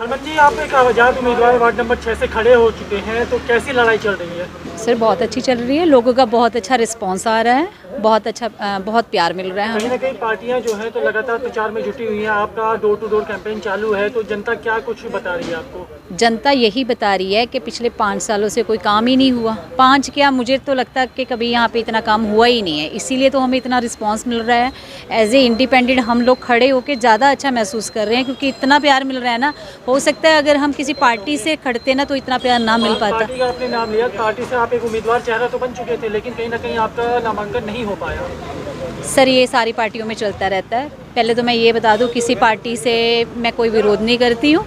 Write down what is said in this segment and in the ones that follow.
हरमन जी, आप एक आजाद उम्मीदवार वार्ड नंबर 6 से खड़े हो चुके हैं, तो कैसी लड़ाई चल रही है? सर बहुत अच्छी चल रही है, लोगों का बहुत अच्छा रिस्पांस आ रहा है, बहुत अच्छा बहुत प्यार मिल रहा है कहीं ना हमें। कहीं पार्टियां जो हैं तो लगातार प्रचार में जुटी हुई हैं, आपका डोर टू डोर कैंपेन चालू है, तो जनता क्या कुछ बता रही है आपको? जनता यही बता रही है कि पिछले 5 सालों से कोई काम ही नहीं हुआ। 5 क्या, मुझे तो लगता है कि कभी यहाँ पे इतना काम हुआ ही नहीं है, इसीलिए तो हमें इतना रिस्पांस मिल रहा है। एज ए इंडिपेंडेंट हम लोग खड़े होकर ज़्यादा अच्छा महसूस कर रहे हैं, क्योंकि इतना प्यार मिल रहा है ना। हो सकता है अगर हम किसी पार्टी से खड़ते ना तो इतना प्यार ना मिल पाता। पार्टी का आपने नाम लिया, पार्टी से आप एक उम्मीदवार चेहरा तो बन चुके थे, लेकिन कहीं ना कहीं आपका नामांकन नहीं हो पाया। सर ये सारी पार्टियों में चलता रहता है। पहले तो मैं ये बता दूं, किसी पार्टी से मैं कोई विरोध नहीं करती हूँ।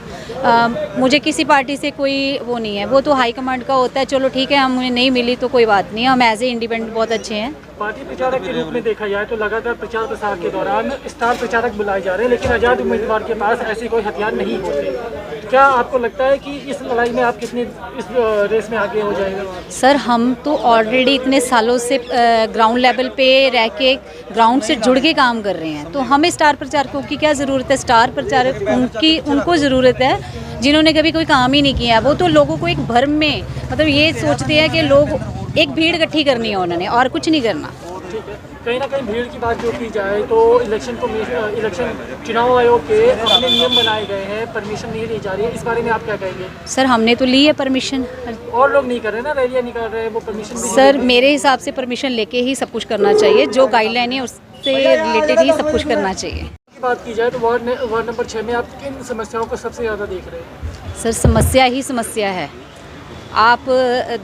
मुझे किसी पार्टी से कोई वो नहीं है, वो तो हाईकमांड का होता है। चलो ठीक है, हमें नहीं मिली तो कोई बात नहीं, हम एज ए इंडिपेंडेंट बहुत अच्छे हैं। पार्टी प्रचारक के रूप में देखा जाए तो लगातार प्रचार प्रसार के दौरान स्टार प्रचारक बुलाए जा रहे हैं, लेकिन आजाद उम्मीदवार के पास ऐसे कोई हथियार नहीं होते। क्या आपको लगता है कि इस लड़ाई में आप कितनी इस रेस में आगे हो जाएगा? सर हम तो ऑलरेडी इतने सालों से ग्राउंड लेवल पे रह के ग्राउंड से जुड़ के काम कर रहे हैं, तो हमें स्टार प्रचारकों की क्या ज़रूरत है। स्टार प्रचारक उनको ज़रूरत है जिन्होंने कभी कोई काम ही नहीं किया। वो तो लोगों को एक भ्रम में, मतलब ये सोचते हैं कि लोग एक भीड़ इकट्ठी करनी है उन्होंने, और कुछ नहीं करना। ठीक है, कहीं ना कहीं भीड़ की बात जो की जाए तो इलेक्शन चुनाव आयोग के अपने नियम बनाए गए हैं, परमिशन नहीं दी जा रही है, इस बारे में आप क्या कहेंगे? सर हमने तो ली है परमिशन। और लोग नहीं कर रहे ना, रैलियां निकाल रहे हैं, वो परमिशन भी सर मेरे हिसाब से परमिशन लेके ही सब कुछ करना चाहिए, जो गाइडलाइन है उससे रिलेटेड ही सब कुछ करना चाहिए। की बात की जाए तो वार्ड नंबर 6 में आप किन समस्याओं को सबसे ज़्यादा देख रहे हैं? सर समस्या ही समस्या है। आप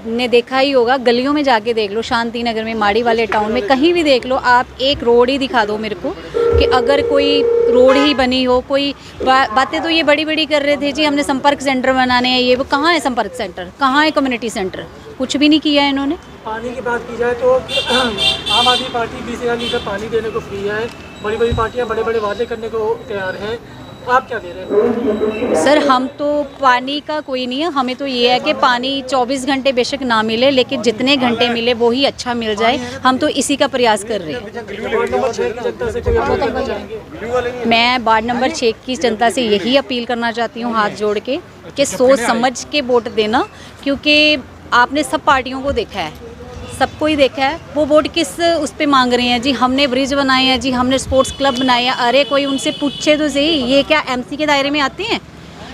ने देखा ही होगा, गलियों में जाके देख लो, शांति नगर में, माड़ी वाले टाउन में, कहीं भी देख लो आप, एक रोड ही दिखा दो मेरे को कि अगर कोई रोड ही बनी हो। कोई बातें तो ये बड़ी बड़ी कर रहे थे जी, हमने संपर्क सेंटर बनाने हैं, ये वो। कहाँ है संपर्क सेंटर, कहाँ है कम्युनिटी सेंटर? कुछ भी नहीं किया है इन्होंने। पानी की बात की जाए तो आम आदमी पार्टी 20,000 लीटर पानी देने को फ्री है, बड़ी बड़ी पार्टियां बड़े बड़े वादे करने को तैयार हैं, आप क्या दे रहे हैं? सर हम तो पानी का कोई नहीं है, हमें तो ये है कि पानी 24 घंटे बेशक ना मिले, लेकिन जितने घंटे मिले वो ही अच्छा मिल जाए। हम तो इसी का प्रयास कर रहे हैं। वार्ड नंबर 6 की जनता से कोई अपील करना चाहेंगे? मैं वार्ड नंबर 6 की जनता से यही अपील करना चाहती हूँ, हाथ जोड़ के, कि सोच समझ के वोट देना। क्योंकि आपने सब पार्टियों को देखा है, सबको ही देखा है, वो वोट किस उस पे मांग रहे हैं जी। हमने ब्रिज बनाए हैं जी, हमने स्पोर्ट्स क्लब बनाए हैं। अरे कोई उनसे पूछे तो सही, ये क्या एमसी के दायरे में आते हैं?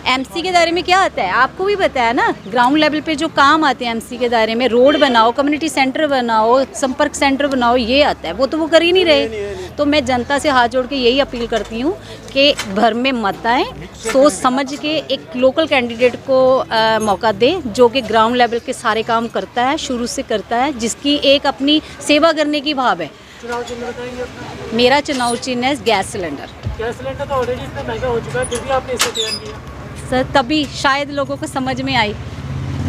एमसी के दायरे में क्या आता है आपको भी पता है ना। ग्राउंड लेवल पे जो काम आते हैं एमसी के दायरे में, रोड बनाओ, कम्युनिटी सेंटर बनाओ, संपर्क सेंटर बनाओ, ये आता है। वो तो वो कर ही नहीं रहे। तो मैं जनता से हाथ जोड़ के यही अपील करती हूँ कि भर में मत आए, सोच समझ के एक लोकल कैंडिडेट को मौका दें, जो कि ग्राउंड लेवल के सारे काम करता है, शुरू से करता है, जिसकी एक अपनी सेवा करने की भाव है। चुनाव चिन्ह बताएंगे अपना? मेरा चुनाव चिन्ह है गैस सिलेंडर। गैस सिलेंडर तो ऑलरेडी इतना महंगा हो चुका है, फिर भी आपने इसका चयन किया? सर तभी शायद लोगों को समझ में आई।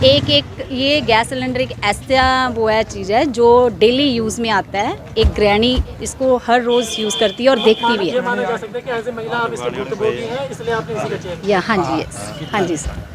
एक ये गैस सिलेंडर एक ऐसा वो है चीज़ है जो डेली यूज़ में आता है। एक गृहिणी इसको हर रोज़ यूज़ करती है और देखती भी ये है। माना जा सकता है कि एज ए महिला आप इसके भुक्तभोगी हैं, इसलिए आपने इसी का चयन किया? या हाँ जी, यस, हाँ जी सर।